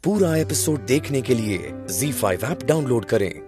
पूरा एपिसोड देखने के लिए ZEE5 ऐप डाउनलोड करें।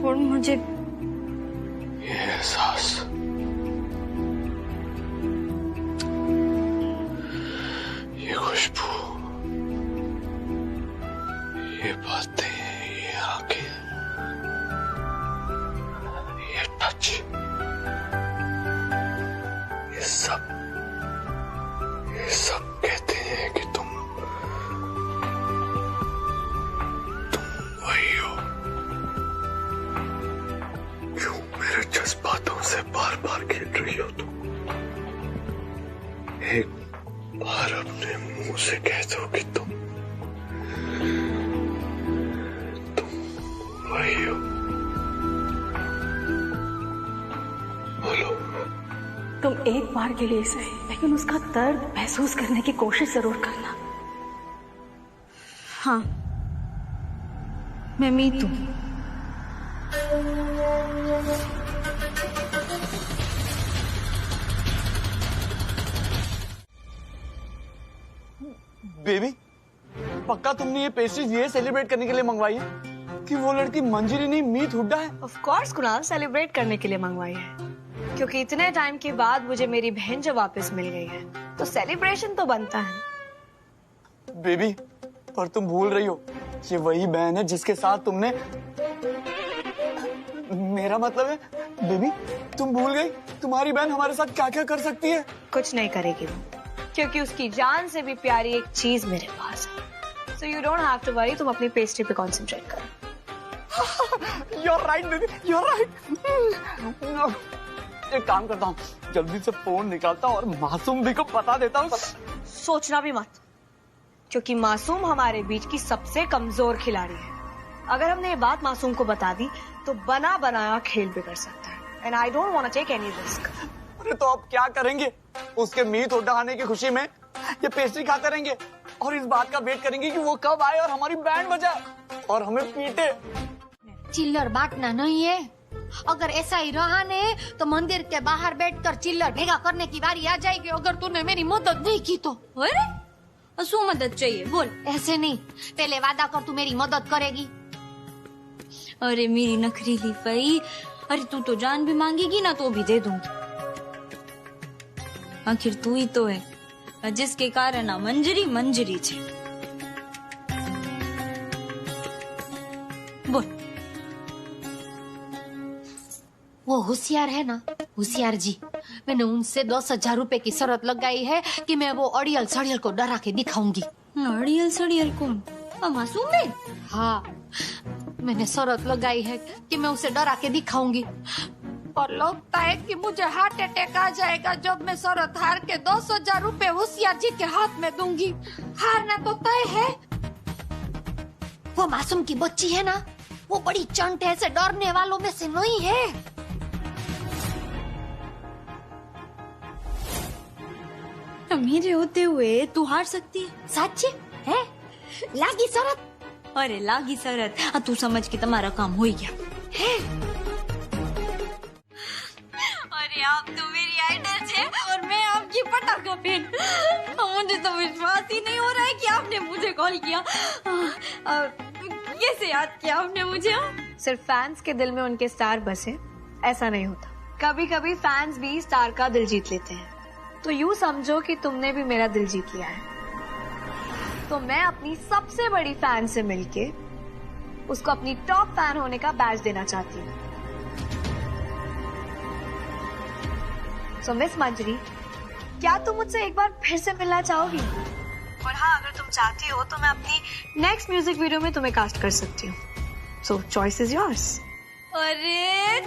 और मुझे ये एहसास, ये खुशबू, ये बातें, ये आंखें, ये टच, ये सब कहते हैं कि तुम वही हो जो मेरे जज्बातों से बार बार खेल रही हो। तुम एक बार अपने मुंह से कह दो कि तुम वही हो। बोलो। तुम एक बार के लिए सही, लेकिन उसका दर्द महसूस करने की कोशिश जरूर करना। हाँ, मैं मीतू। बेबी, पक्का तुमने ये पेस्ट्रीज ये सेलिब्रेट करने के लिए मंगवाई है कि वो लड़की मंजरी नहीं मीत हुड्डा है? ऑफ कोर्स कुणाल, सेलिब्रेट करने के लिए मंगवाई है, क्योंकि इतने टाइम के बाद मुझे मेरी बहन जो वापस मिल गई है, तो सेलिब्रेशन तो बनता है। बेबी, पर तुम भूल रही हो, ये वही बहन है जिसके साथ तुमने, मेरा मतलब है बेबी, तुम भूल गई तुम्हारी बहन हमारे साथ क्या क्या कर सकती है? कुछ नहीं करेगी वो, क्योंकि उसकी जान से भी प्यारी एक चीज मेरे पास है। So you don't have to worry, तुम अपनी पेस्ट्री पे कंसंट्रेट करो। You're right, baby, you're right. एक काम करता हूँ, जल्दी से फोन निकालता हूँ और मासूम भी को बता देता हूँ। सोचना भी मत, क्योंकि मासूम हमारे बीच की सबसे कमजोर खिलाड़ी है। अगर हमने ये बात मासूम को बता दी तो बना बनाया खेल बिगड़ सकता है, and I don't want to take any risk. अरे तो अब क्या करेंगे? उसके मीत उड्डा आने की खुशी में ये पेस्ट्री खाते रहेंगे और इस बात का वेट करेंगे कि वो कब आए और हमारी बैंड बजाए और हमें पीटे। चिल्लर बांटना नहीं है। अगर ऐसा ही रहा ने तो मंदिर के बाहर बैठकर चिल्लर भेगा करने की बारी आ जाएगी अगर तूने मेरी मदद नहीं की तो। अरे शू मदद चाहिए बोल। ऐसे नहीं, पहले वादा कर तू मेरी मदद करेगी। अरे मेरी नखरीली फई, अरे तू तो जान भी मांगेगी ना तो भी दे दूंगी। आखिर तू ही तो है जिसके कारण आ मंजरी मंजरी छे। बोल। वो होशियार है ना, होशियार जी। मैंने उनसे 10,000 रुपए की शर्त लगाई है कि मैं वो अड़ियल सड़ियल को डरा के दिखाऊंगी। अड़ियल सड़ियल कौन? मासूम बेन? हाँ, मैंने शर्त लगाई है कि मैं उसे डरा के दिखाऊंगी, और लगता है कि मुझे हार्ट अटैक आ जाएगा जब मैं शर्त हार के 10,000 रुपए होशियार जी के हाथ में दूंगी। हारना तो तय है। वो मासूम की बच्ची है ना, वो बड़ी चंट है, ऐसे डरने वालों में से नहीं है। मेरे होते हुए तू हार सकती है? सच है? लागी शरत? अरे लागी शरत, तू समझ के तुम्हारा काम हो गया है। अरे आप तो मेरी आइडल है और मैं आपकी पटाखा फैन। मुझे तो विश्वास ही नहीं हो रहा है कि आपने मुझे कॉल किया। कैसे याद किया आपने मुझे? सिर्फ फैंस के दिल में उनके स्टार बसे, ऐसा नहीं होता। कभी कभी फैंस भी स्टार का दिल जीत लेते हैं। तो यूं समझो कि तुमने भी मेरा दिल जीत लिया है। तो मैं अपनी सबसे बड़ी फैन से मिलके उसको अपनी टॉप फैन होने का बैज देना चाहती हूँ। सो मिस मंजरी, क्या तुम मुझसे एक बार फिर से मिलना चाहोगी? और हाँ, अगर तुम चाहती हो तो मैं अपनी नेक्स्ट म्यूजिक वीडियो में तुम्हें कास्ट कर सकती हूँ। सो चॉइस इज योर्स। अरे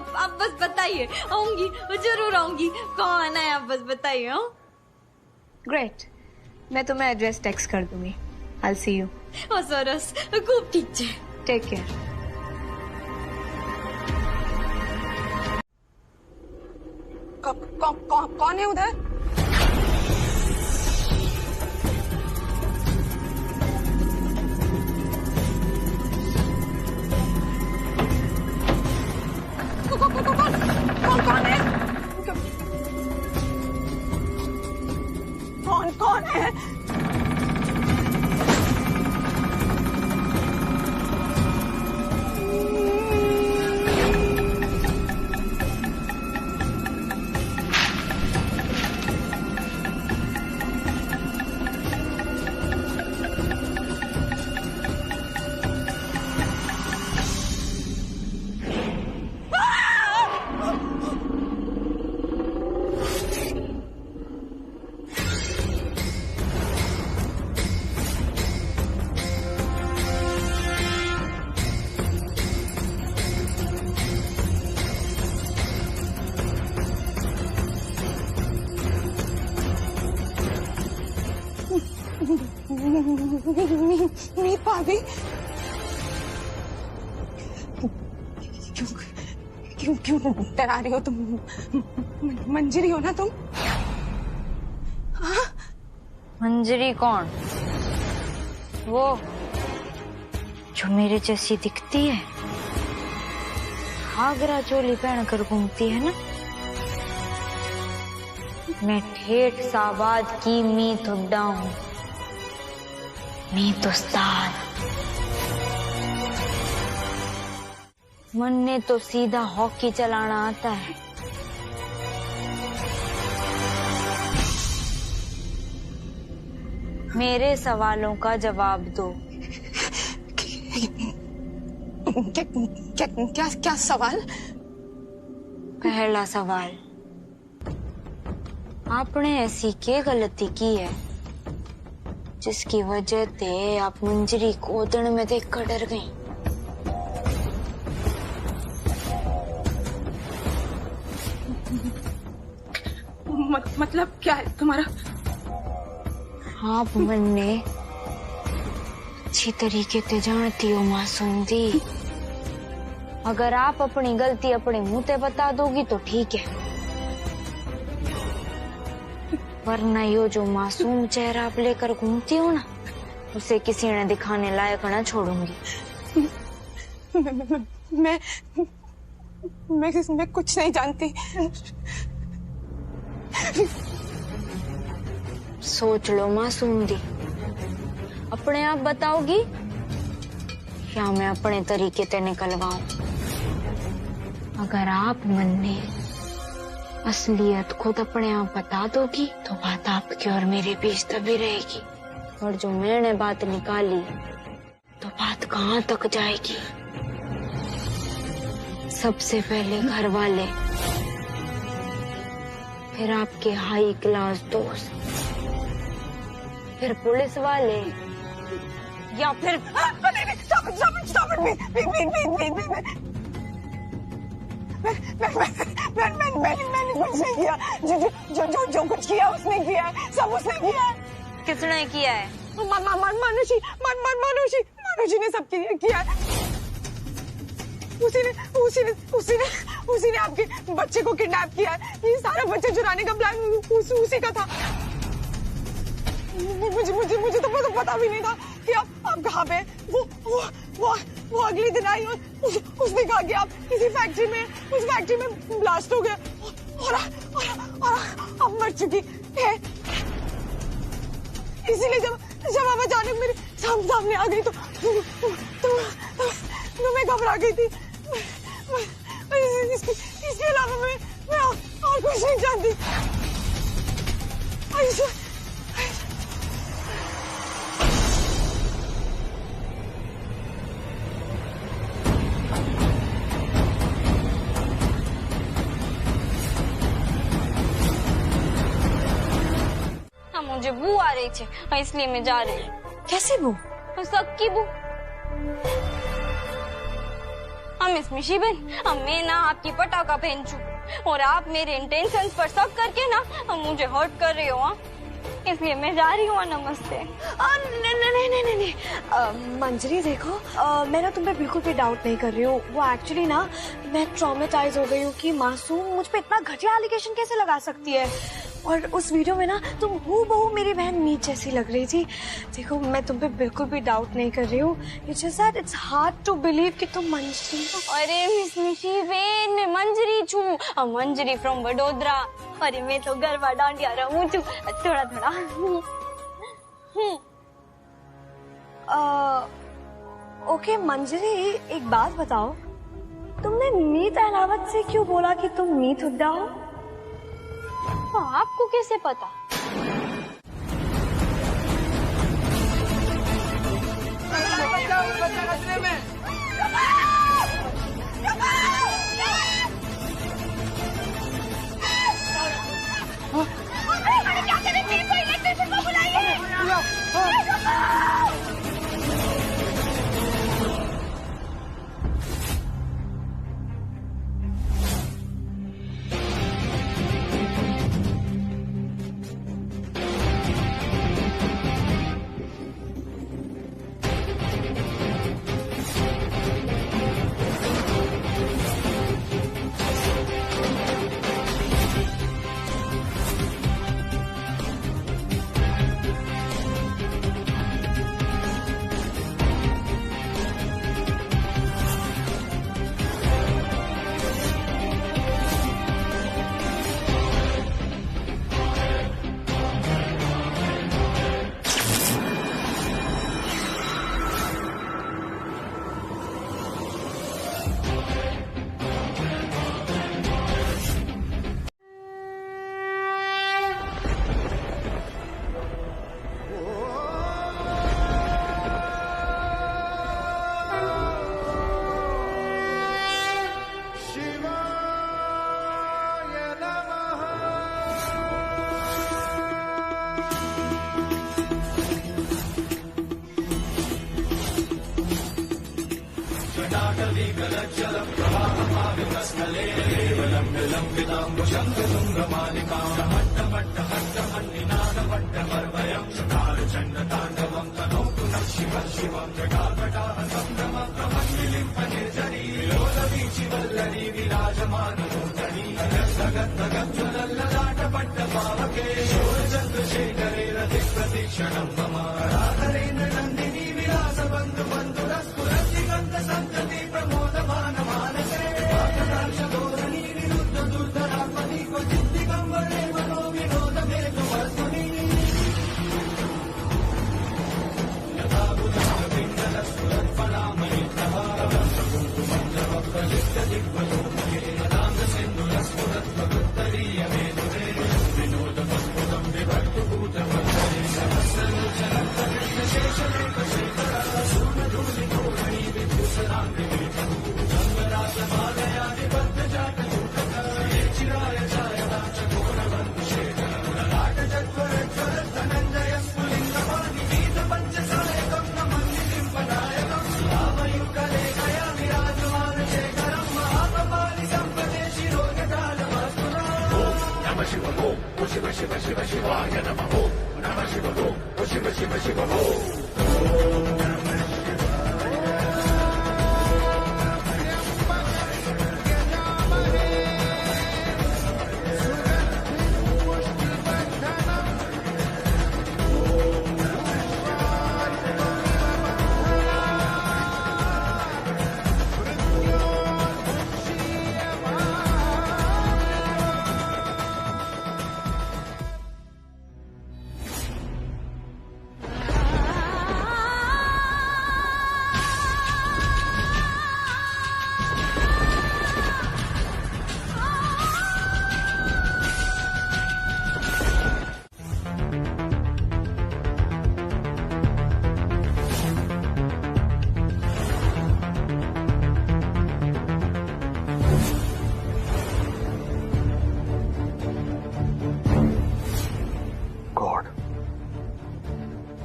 अब बस बताइए, आऊंगी, जरूर आऊंगी। कौन है आप बस बताइए। ग्रेट, मैं तुम्हें एड्रेस टेक्स्ट कर दूंगी। आई सी यू। सरस, खूब ठीक है। Take care. कौन है उधर? कौन है? कौन है? मीत भाभी, क्यों डरा रही हो तुम? मंजरी हो ना तुम? हाँ? मंजरी कौन? वो जो मेरे जैसी दिखती है, घाघरा चोली पहन कर घूमती है ना। मैं ठेठ साबाद की मीत हुड्डा हूँ, मीत उस्ताद। मन ने तो सीधा हॉकी चलाना आता है। मेरे सवालों का जवाब दो। क्या सवाल? पहला सवाल, आपने ऐसी क्या गलती की है जिसकी वजह से आप मंजरी को उदड़ में देखकर डर गईं? मतलब क्या है तुम्हारा? आप मन ने अच्छी तरीके से जानती हो मासूम दी। अगर आप अपनी गलती अपने मुंह पे बता दोगी तो ठीक है, वरना यो जो मासूम चेहरा आप लेकर घूमती हो ना, उसे किसी ने दिखाने लायक ना छोड़ूंगी। मैं कुछ नहीं जानती। सोच लो मासूम दी, अपने आप बताओगी या मैं अपने तरीके से निकलवाऊं? अगर आप मन ने असलियत खुद अपने आप बता दोगी तो बात आपकी और मेरे बीच तभी रहेगी, और जो मैंने बात निकाली तो बात कहाँ तक जाएगी? सबसे पहले घर वाले, फिर आपके हाई क्लास दोस्त, फिर पुलिस वाले, या फिर मैंने कुछ नहीं किया। जो कुछ किया उसने किया है, सब उसने किया है। किसने किया है? मानुषी ने सब किया है। उसी ने आपके बच्चे को किडनैप किया है। ये सारा बच्चे चुराने का प्लान उसी का था। मुझे तो पता भी नहीं था कि आप कहाँ पे। वो अगले दिन आई और उसने कहा कि आप किसी फैक्ट्री में, उस फैक्ट्री में ब्लास्ट हो गया और आप मर चुकी है। इसीलिए जब आप अचानक मेरे सामने आ गई तो मैं घबरा गई थी। इसके अलावा मैं और कुछ नहीं जानती। मुझे बू आ रही थी, इसलिए मैं जा रही। कैसे बू? सबकी बू। मिस मिशीबन, मैं ना आपकी पटाखा पहन चुकी और आप मेरे इंटेंशंस पर शक करके ना मुझे हर्ट कर रहे हो, इसलिए मैं जा रही हूँ। नमस्ते। नहीं, मंजरी देखो, मैं ना तुम पे बिल्कुल भी डाउट नहीं कर रही हूँ। वो एक्चुअली ना मैं ट्रॉमेटाइज हो गई हूँ कि मासूम मुझ पे इतना घटिया एलिगेशन कैसे लगा सकती है। और उस वीडियो में ना तुम हूबहू मेरी बहन मीत जैसी लग रही थी। देखो, मैं तुम पे बिल्कुल भी डाउट नहीं कर रही हूँ। It's just that it's hard to believe कि तुम मंजरी हो। अरे मिस मिशीबेन, मैं मंजरी छू, मंजरी फ्रॉम वडोदरा। अरे मैं तो गरबा डांडिया रहूं छू थोड़ा थोड़ा। ओके मंजरी, एक बात बताओ, तुमने मीत अहलावत से क्यों बोला कि तुम मीत हुड्डा हो? आपको कैसे पता?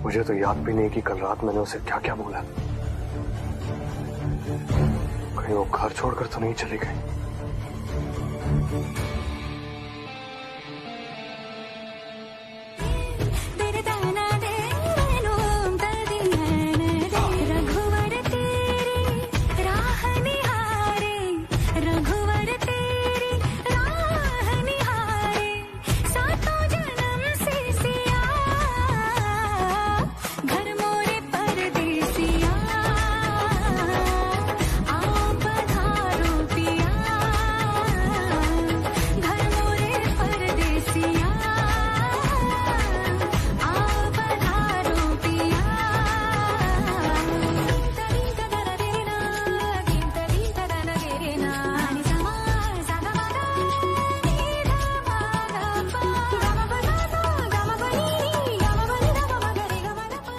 मुझे तो याद भी नहीं कि कल रात मैंने उसे क्या क्या बोला। कहीं वो घर छोड़कर तो नहीं चली गई।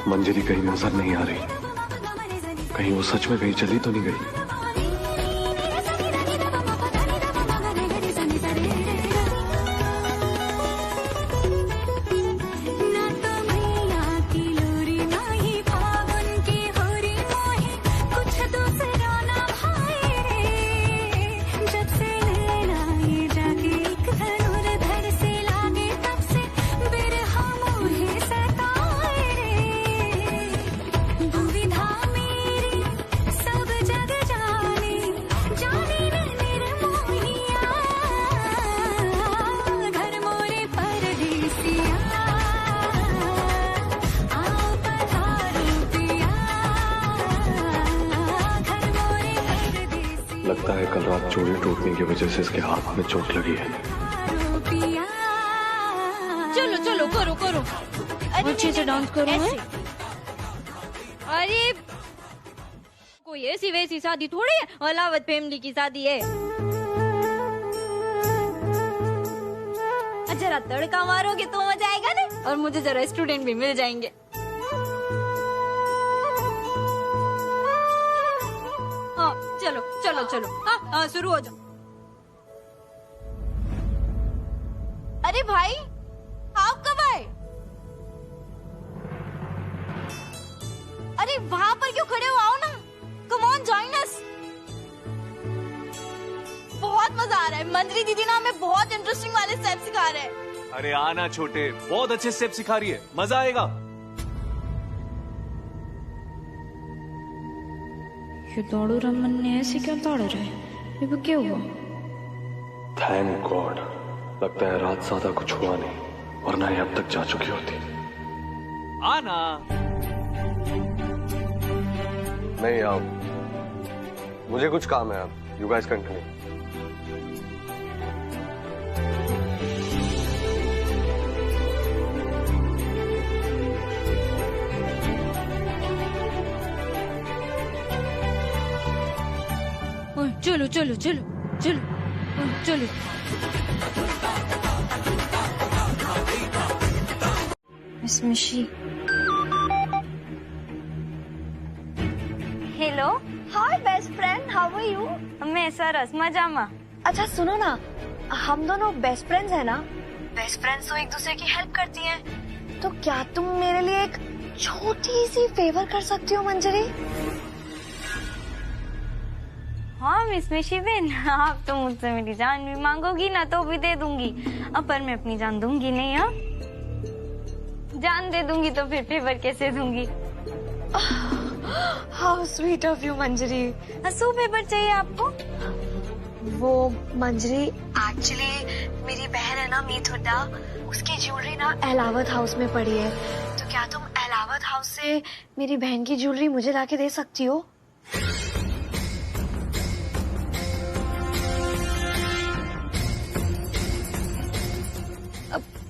मंजरी कहीं नजर नहीं आ रही। कहीं वो सच में कहीं चली तो नहीं गई। लगता है कल रात चोरी टूटने की वजह से इसके हाथ में चोट लगी है। चलो चलो करो करो, अच्छे से डांस करो। अरे कोई ऐसी वैसी शादी थोड़ी है, अलावत फैमिली की शादी है। जरा तड़का मारोगे तो मजा आएगा ना, और मुझे जरा स्टूडेंट भी मिल जाएंगे। हाँ चलो चलो चलो, हाँ शुरू हो जाओ। अरे भाई आप कब आए? अरे वहां पर क्यों खड़े हो, आओ ना, कम ऑन जॉइन अस। बहुत मजा आ रहा है, मंजरी दीदी ना हमें बहुत इंटरेस्टिंग वाले स्टेप सिखा रहे हैं। अरे आना छोटे, बहुत अच्छे स्टेप सिखा रही है, मजा आएगा। ये दौड़ू रमन ने ऐसे क्यों दौड़ रहे, ये क्या हुआ? थैंक गॉड, लगता है रात ज्यादा कुछ हुआ नहीं, वरना ये अब तक जा चुकी होती। आना नहीं आप, मुझे कुछ काम है। आप यू गाइस कंटिन्यू। चलो चलो चलो चलो चलो। Miss Mishi. Hello, hi best friend, how are you? मैं सरस मजामा। अच्छा सुनो ना, हम दोनों बेस्ट फ्रेंड्स हैं ना? बेस्ट फ्रेंड्स तो एक दूसरे की हेल्प करती हैं, तो क्या तुम मेरे लिए एक छोटी सी फेवर कर सकती हो मंजरी? हाँ मिस मिशीबेन, आप तो मुझसे मेरी जान भी मांगोगी ना तो भी दे दूंगी, अब पर मैं अपनी जान दूंगी नहीं। हाँ जान दे दूंगी तो फिर फेवर कैसे दूंगी? How sweet of you Manjari. So favour चाहिए आपको? वो मंजरी एक्चुअली मेरी बहन है ना मीत हुड्डा, उसकी ज्वेलरी ना एलावत हाउस में पड़ी है, तो क्या तुम एलावत हाउस से मेरी बहन की ज्वेलरी मुझे लाके दे सकती हो?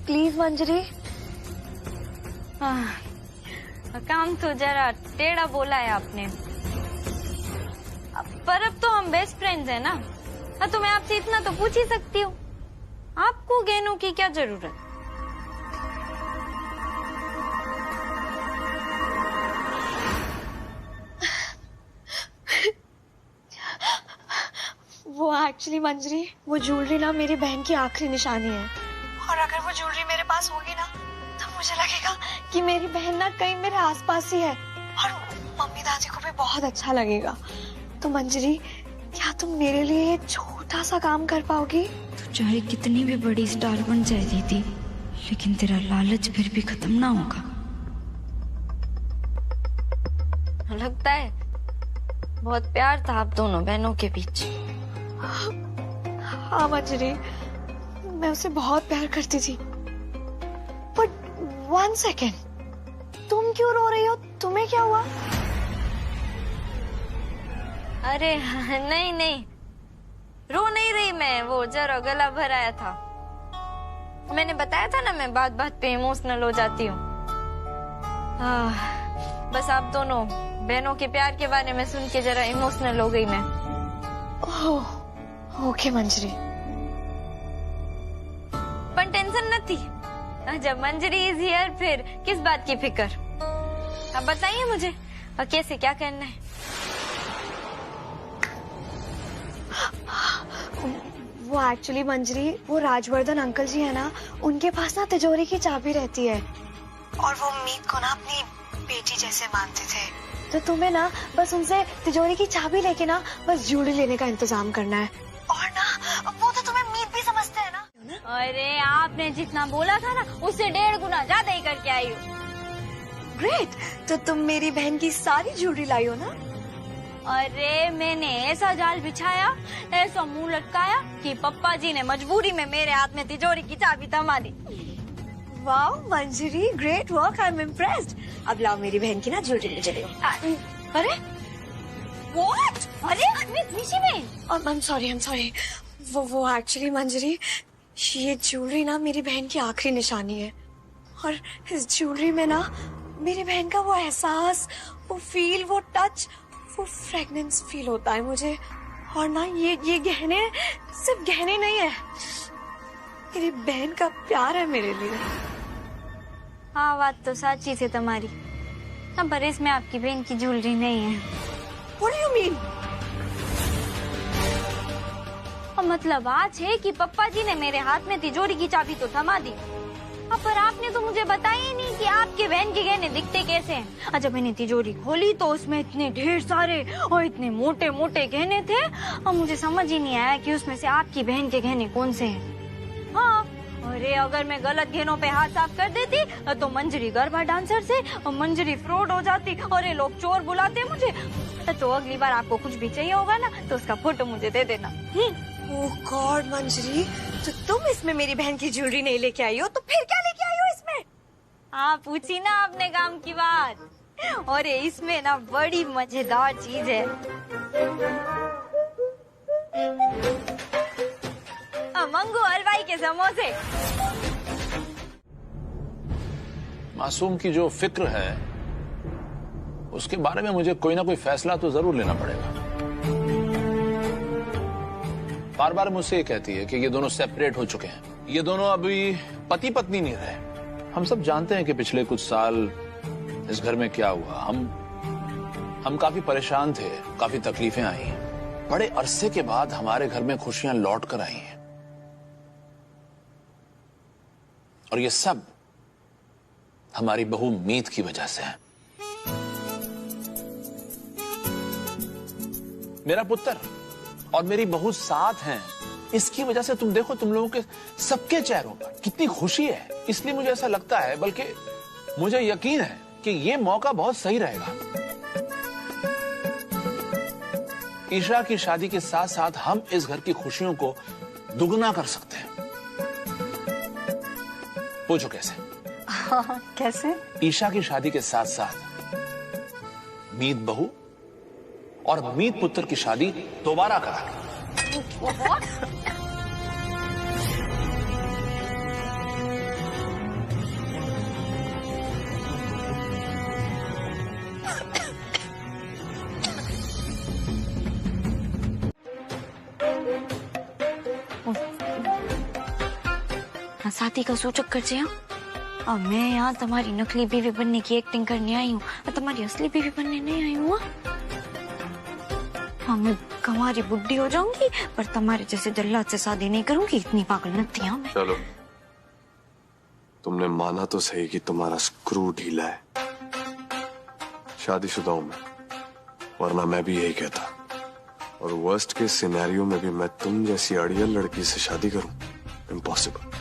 प्लीज मंजरी। काम तो जरा टेढ़ा बोला है आपने, पर अब तो हम बेस्ट फ्रेंड्स हैं ना, तो मैं आपसे इतना तो पूछ ही सकती हूँ, आपको गहनों की क्या जरूरत? वो एक्चुअली मंजरी, वो ज्वेलरी ना मेरी बहन की आखिरी निशानी है, और अगर वो ज्वेलरी मेरे पास होगी ना तो मुझे लगेगा कि मेरी बहन ना कहीं मेरे आसपास ही है, और मम्मी दादी को भी बहुत अच्छा लगेगा। तो मंजरी, क्या तुम मेरे लिए छोटा सा काम कर पाओगी? तू चाहे कितनी भी बड़ी स्टार बन जाए दीदी, लेकिन तेरा लालच फिर भी खत्म ना होगा। लगता है बहुत प्यार था आप दोनों बहनों के बीच। हाँ मंजरी, मैं उसे बहुत प्यार करती थी। बट 1 सेकेंड, तुम क्यों रो रही हो? तुम्हें क्या हुआ? अरे नहीं नहीं, रो नहीं रही मैं, वो जरा गला भर आया था। मैंने बताया था ना मैं बात बात पे इमोशनल हो जाती हूँ। बस आप दोनों बहनों के प्यार के बारे में सुन के जरा इमोशनल हो गई मैं। ओह ओके मंजरी। पर टेंशन न थी, जब मंजरी इज हियर फिर किस बात की फिक्र। अब बताइए मुझे कैसे क्या करना है। वो एक्चुअली मंजरी, वो राजवर्धन अंकल जी है ना, उनके पास ना तिजोरी की चाबी रहती है, और वो मीत को ना अपनी बेटी जैसे मानते थे। तो तुम्हें ना बस उनसे तिजोरी की चाबी लेके ना बस ज्वेलरी लेने का इंतजाम करना है, और ना वो तो तुम्हें मीत भी समझते हैं ना। अरे आपने जितना बोला था ना उससे 1.5 गुना ज्यादा ही करके आई हो। ग्रेट, तो तुम मेरी बहन की सारी ज्वेलरी लाई हो ना? अरे मैंने ऐसा जाल बिछाया, ऐसा मुंह लटकाया कि पप्पा जी ने मजबूरी में मेरे हाथ में तिजोरी की चाबी थमा दी। Wow Manjari, great work, I am impressed. अब लाओ मेरी बहन की ना ज्वेलरी मुझे दो। अरे व्हाट? अरे मिस मिशीबेन, आई एम सॉरी। वो एक्चुअली मंजरी, ये ज्वेलरी ना मेरी बहन की आखिरी निशानी है, और इस ज्वेलरी में ना मेरी बहन का वो एहसास, वो फील, वो टच, वो फ्रेगनेंस फील होता है मुझे। और ना ये गहने सिर्फ गहने नहीं है, मेरी बहन का प्यार है मेरे लिए। हाँ बात तो सच्ची है तुम्हारी, पर इसमें आपकी बहन की ज्वेलरी नहीं है। What do you mean? मतलब आज है कि पप्पा जी ने मेरे हाथ में तिजोरी की चाबी तो थमा दी, पर आपने तो मुझे बताया ही नहीं कि आपके बहन के गहने दिखते कैसे हैं। जब मैंने तिजोरी खोली तो उसमें इतने ढेर सारे और इतने मोटे मोटे गहने थे, और मुझे समझ ही नहीं आया कि उसमें से आपकी बहन के गहने कौन से हैं। हाँ, अरे अगर मैं गलत गहनों पे हाथ साफ कर देती तो मंजरी गरबा डांसर से और मंजरी फ्रॉड हो जाती, और ये लोग चोर बुलाते मुझे। तो अगली बार आपको कुछ भी चाहिए होगा ना तो उसका फोटो मुझे दे देना। ओह गॉड मंजरी, तो तुम इसमें मेरी बहन की ज्वेलरी नहीं लेके आई हो, तो फिर क्या लेके आई हो इसमें? हाँ पूछी ना आपने काम की बात, और इसमें ना बड़ी मजेदार चीज है। मंगू हलवाई के समोसे। मासूम की जो फिक्र है उसके बारे में मुझे कोई ना कोई फैसला तो जरूर लेना पड़ेगा। बार बार मुझसे ये कहती है कि ये दोनों सेपरेट हो चुके हैं, ये दोनों अभी पति पत्नी नहीं रहे। हम सब जानते हैं कि पिछले कुछ साल इस घर में क्या हुआ। हम काफी परेशान थे, काफी तकलीफें आई हैं। बड़े अरसे के बाद हमारे घर में खुशियां लौट कर आई हैं, और ये सब हमारी बहू मीत की वजह से है। मेरा पुत्र और मेरी बहू साथ हैं। इसकी वजह से तुम देखो, तुम लोगों के सबके चेहरों पर कितनी खुशी है। इसलिए मुझे ऐसा लगता है, बल्कि मुझे यकीन है कि ये मौका बहुत सही रहेगा। ईशा की शादी के साथ साथ हम इस घर की खुशियों को दुगना कर सकते हैं। पूछो कैसे? कैसे? ईशा की शादी के साथ साथ मीत बहू और मीत पुत्र की शादी दोबारा करा। साथी का सूचक कर जिया। और मैं यहाँ तुम्हारी नकली बीवी बनने की एक्टिंग करने आई हूँ और तुम्हारी असली बीवी बनने नहीं आई हूँ। हाँ, मैं तुम्हारी बुढ़ी हो जाऊंगी पर तुम्हारे जैसे जल्लाद से शादी नहीं करूंगी। इतनी पागल नती हूँ मैं। चलो, तुमने माना तो सही कि तुम्हारा स्क्रू ढीला है। शादीशुदा हूं मैं, वरना मैं भी यही कहता। और वर्स्ट के सिनेरियो में भी मैं तुम जैसी अड़ियल लड़की से शादी करूं, इम्पॉसिबल।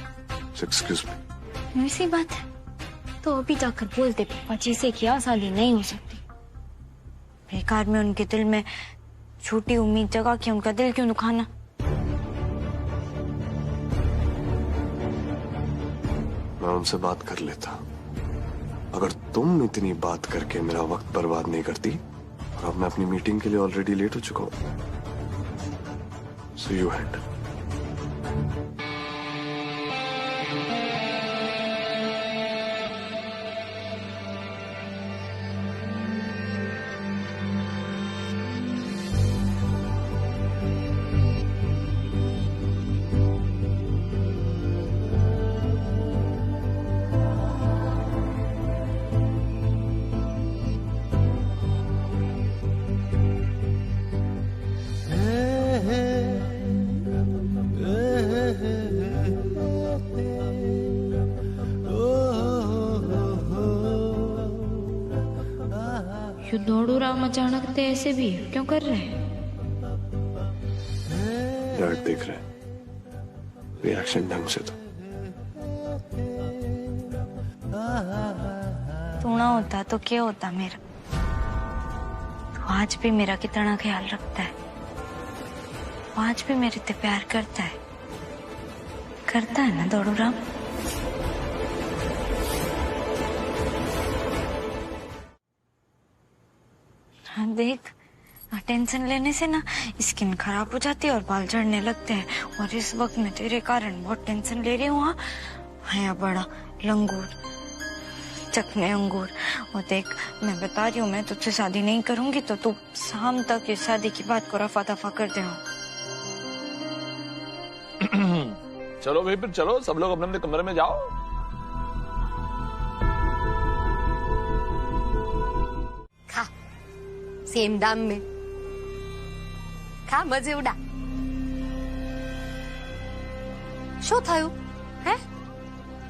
Excuse me. ऐसी बात है तो अभी जाकर बोलते पापा जी से क्या शादी नहीं हो सकती। बेकार में उनके दिल में झूठी उम्मीद जगा के उनका दिल क्यों दुखाना। मैं उनसे बात कर लेता। अगर तुम इतनी बात करके मेरा वक्त बर्बाद नहीं करती, और अब मैं अपनी मीटिंग के लिए ऑलरेडी लेट हो चुका हूं। So you hand. क्यों दौड़ू राम अचानक ते ऐसे भी क्यों कर रहे हैं? डर देख रहे, रिएक्शन ढंग से तो। तू ना होता तो क्या होता मेरा। तो आज भी मेरा कितना ख्याल रखता है। आज भी मेरे ते प्यार करता है ना दौड़ू राम। हाँ देख, टेंशन लेने से ना स्किन खराब हो जाती है और बाल झड़ने लगते हैं। और इस वक्त मैं तेरे कारण बहुत टेंशन ले रही हूँ। हाँ बड़ा लंगूर चखने अंगूर। और देख, मैं बता रही हूँ, मैं तुझसे शादी नहीं करूंगी तो तू शाम तक इस शादी की बात को रफा दफा कर दे। चलो भाई, फिर चलो, सब लोग अपने अपने कमरे में जाओ। खा सेम दाम में खा, मजे उड़ा। शो थयु है?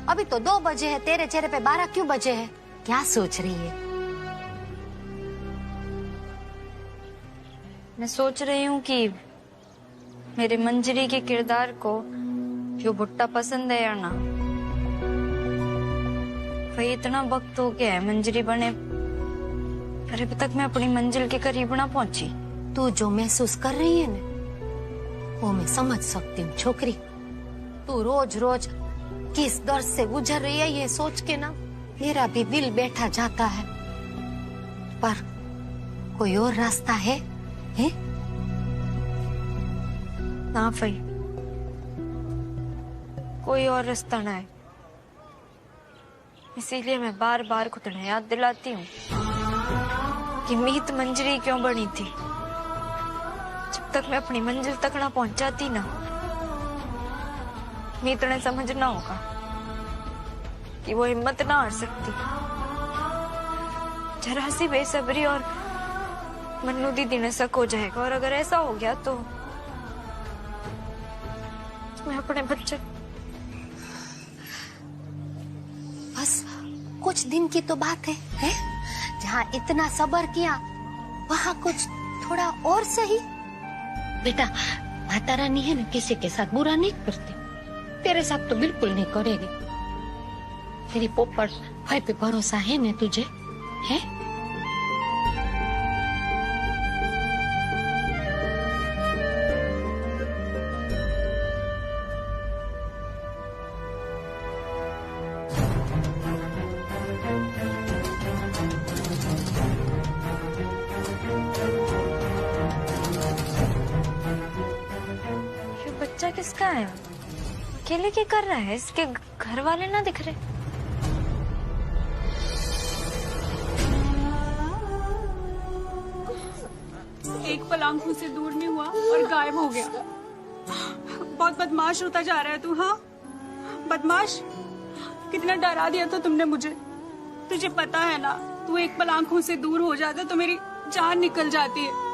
अभी तो 2 बजे है, तेरे चेहरे पे 12 क्यों बजे है? क्या सोच रही है? मैं सोच रही हूँ कि मेरे मंजरी के किरदार को जो भुट्टा पसंद है या ना। भाई इतना वक्त हो गया है मंजरी बने, पर अभी तक मैं अपनी मंजिल के करीब ना पहुंची। तू जो महसूस कर रही है ना, वो मैं समझ सकती हूँ छोकरी। तू रोज रोज किस दर्द से गुजर रही है ये सोच के ना मेरा भी दिल बैठा जाता है। पर कोई और रास्ता है? ना भाई, कोई और रास्ता ना है। इसीलिए मैं बार बार खुद याद दिलाती हूँ कि मीत मंजरी क्यों बनी थी। जब तक मैं अपनी मंजिल तक ना पहुंचाती ना, मीत ने समझना होगा कि वो हिम्मत ना हार सकती। जरा सी बेसब्री और मन्नू दीदी ने शक हो जाएगा, और अगर ऐसा हो गया तो मैं अपने बच्चे। बस कुछ दिन की तो बात है? जहाँ इतना सब्र किया वहाँ कुछ थोड़ा और सही। बेटा माता रानी है ना, किसी के साथ बुरा नहीं करती, तेरे साथ तो बिल्कुल नहीं करेगी। तेरी पोपट भाई पे भरोसा है ना तुझे, है? बच्चा किसका है? अकेले क्या कर रहा है? इसके घर वाले ना दिख रहे। एक पल आंखों से दूर नहीं हुआ और गायब हो गया। बहुत बदमाश होता जा रहा है तू। हाँ बदमाश, कितना डरा दिया था तुमने मुझे। तुझे पता है ना, तू एक पल आंखों से दूर हो जाता तो मेरी जान निकल जाती है।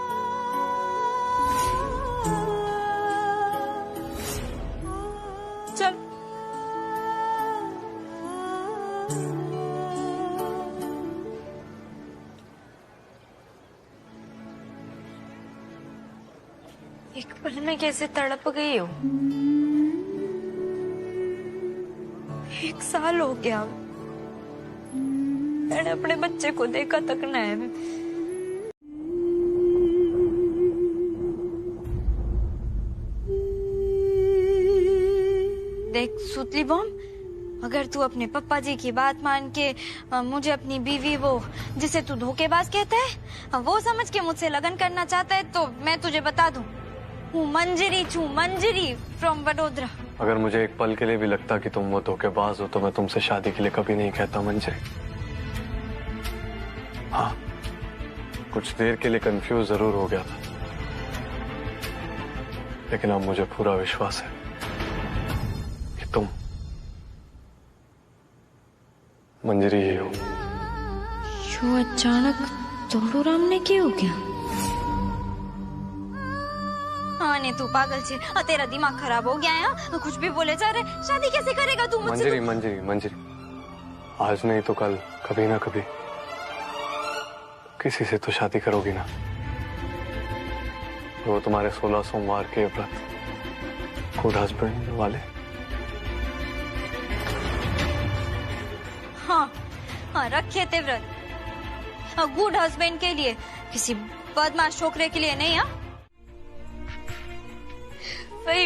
चल एक पल में कैसे तड़प गई हो? 1 साल हो गया, मैंने अपने बच्चे को देखा तक न है। देख सुतली बॉम, अगर तू अपने पप्पा जी की बात मान के मुझे अपनी बीवी, वो जिसे तू धोखेबाज कहता है, वो समझ के मुझसे लगन करना चाहता है, तो मैं तुझे बता दूं, हूँ मंजरी, मंजरी फ्रॉम वडोदरा। अगर मुझे एक पल के लिए भी लगता कि तुम वो धोखेबाज हो तो मैं तुमसे शादी के लिए कभी नहीं कहता मंजरी। हाँ, कुछ देर के लिए कंफ्यूज जरूर हो गया था, लेकिन अब मुझे पूरा विश्वास है कि तुम मंजरी ही हो। क्यों अचानक दौड़ूराम ने क्यों क्या? हाँ नहीं, तू पागल छे, तेरा दिमाग खराब हो गया है। कुछ भी बोले जा रहे, शादी कैसे करेगा तू मुझसे? मंजरी मंजरी मंजरी, आज नहीं तो कल, कभी ना कभी किसी से तो शादी करोगी ना। वो तुम्हारे 16 सोमवार के व्रत गुड हस्बैंड वाले। हाँ हाँ, रखे थे व्रत गुड हस्बैंड के लिए, किसी बदमाश छोकरे के लिए नहीं। हाँ भाई,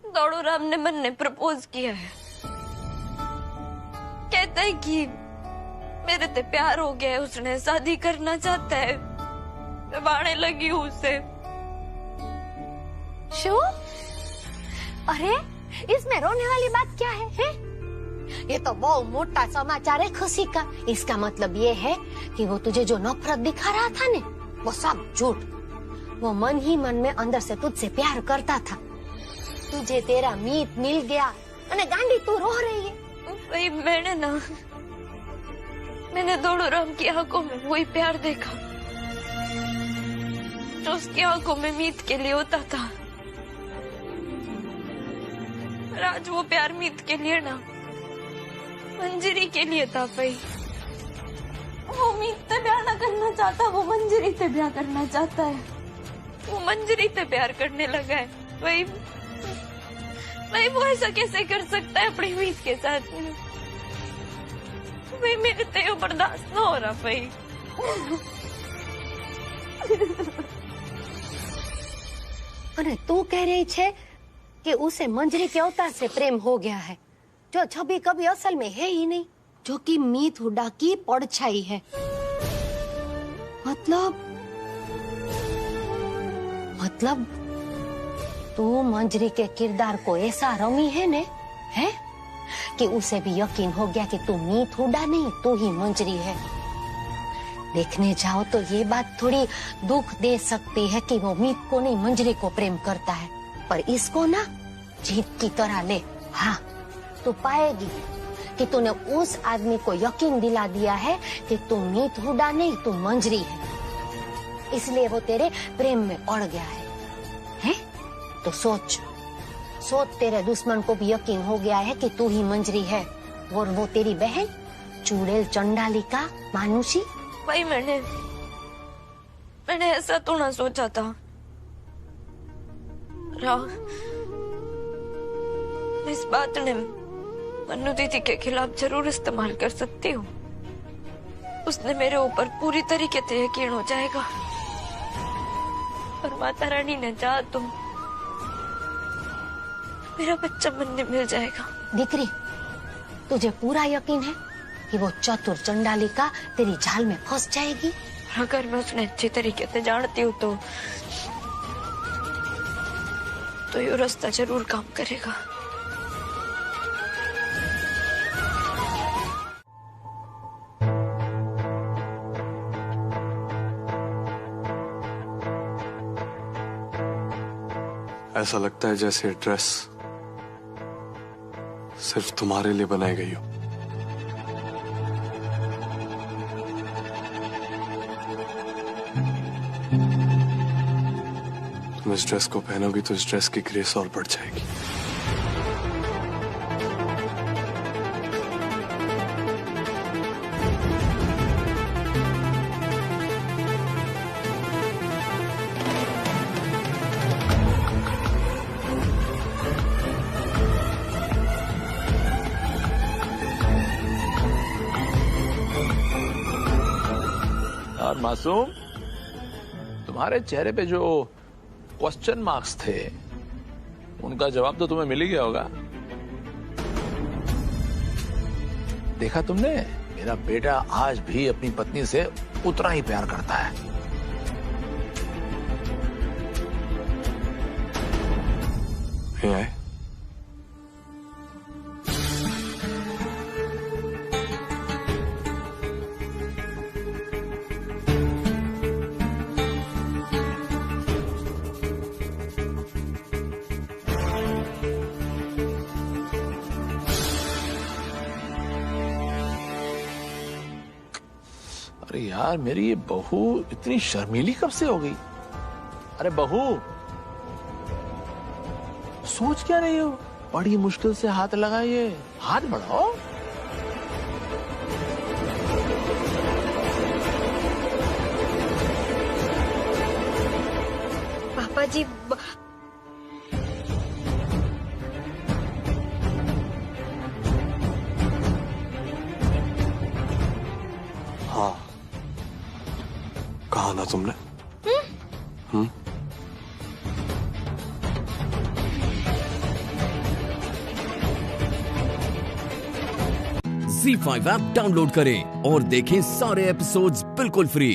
दौड़ूराम ने मन ने प्रपोज किया है, कहता है कि मेरे ते प्यार हो गया है, उसने शादी करना चाहता है। मैं बाणे लगी हूँ उसे। शो? अरे इसमें रोने वाली बात क्या है? ये तो बहुत मोटा समाचार है खुशी का। इसका मतलब ये है कि वो तुझे जो नफरत दिखा रहा था ने, वो सब झूठ। वो मन ही मन में अंदर से तुझसे प्यार करता था। तुझे तेरा मीत मिल गया और गांडी तू रो रही है। भाई मैंने दौड़ूराम की आंखों में वही प्यार देखा जो उसकी आंखों में मीत के लिए होता था। आज वो प्यार मीत के लिए ना, मंजरी के लिए था। भाई वो मीत से प्यार ना करना चाहता, वो मंजरी से प्यार करना चाहता है। वो मंजरी से प्यार करने लगा है। भाई वो ऐसा कैसे कर सकता है अपनी मीत के साथ? भाई मेरे तो बर्दाश्त न हो रहा। भाई अरे तू कह रही छे कि उसे मंजरी के अवतार से प्रेम हो गया है, जो छवि कभी असल में है ही नहीं, जो कि मीत हुड्डा की परछाई है। मतलब तू मंजरी के किरदार को ऐसा रमी है ने, है कि उसे भी यकीन हो गया कि तू मीत हुड्डा नहीं, तू ही मंजरी है। देखने जाओ तो ये बात थोड़ी दुख दे सकती है कि वो मीत को नहीं मंजरी को प्रेम करता है, पर इसको ना जीत की तरह ले। हाँ, तू पाएगी कि तूने उस आदमी को यकीन दिला दिया है कि तू मीत हुड्डा नहीं, तू मंजरी है, इसलिए वो तेरे प्रेम में अड़ गया है। तो सोच तेरे दुश्मन को भी यकीन हो गया है कि तू ही मंजरी है, और वो तेरी बहन चुड़ैल चंडालिका मानुषी। भाई मैंने मैंने ऐसा तो ना सोचा था राहुल। इस बात ने मन्नू दीदी के खिलाफ जरूर इस्तेमाल कर सकती हूँ। उसने मेरे ऊपर पूरी तरीके से यकीन हो जाएगा और माता रानी ने चाहा तो मेरा बच्चा बनने मिल जाएगा। दीकरी, तुझे पूरा यकीन है कि वो चतुर चंडालिका तेरी जाल में फंस जाएगी? अगर मैं उसने अच्छी तरीके से जानती हूँ तो ये रास्ता जरूर काम करेगा। ऐसा लगता है जैसे ड्रेस सिर्फ तुम्हारे लिए बनाई गई हो। तुम इस ड्रेस को पहनोगी तो इस ड्रेस की ग्रेस और बढ़ जाएगी। और मासूम, तुम्हारे चेहरे पे जो क्वेश्चन मार्क्स थे उनका जवाब तो तुम्हें मिल ही गया होगा। देखा तुमने, मेरा बेटा आज भी अपनी पत्नी से उतना ही प्यार करता है। आए? अरे यार, मेरी ये बहू इतनी शर्मीली कब से हो गई? अरे बहू, सोच क्या रही हो? बड़ी मुश्किल से हाथ लगाइए, हाथ बढ़ाओ। पापा जी हाँ, कहा ना तुमने? ZEE5 ऐप डाउनलोड करें और देखें सारे एपिसोड्स बिल्कुल फ्री।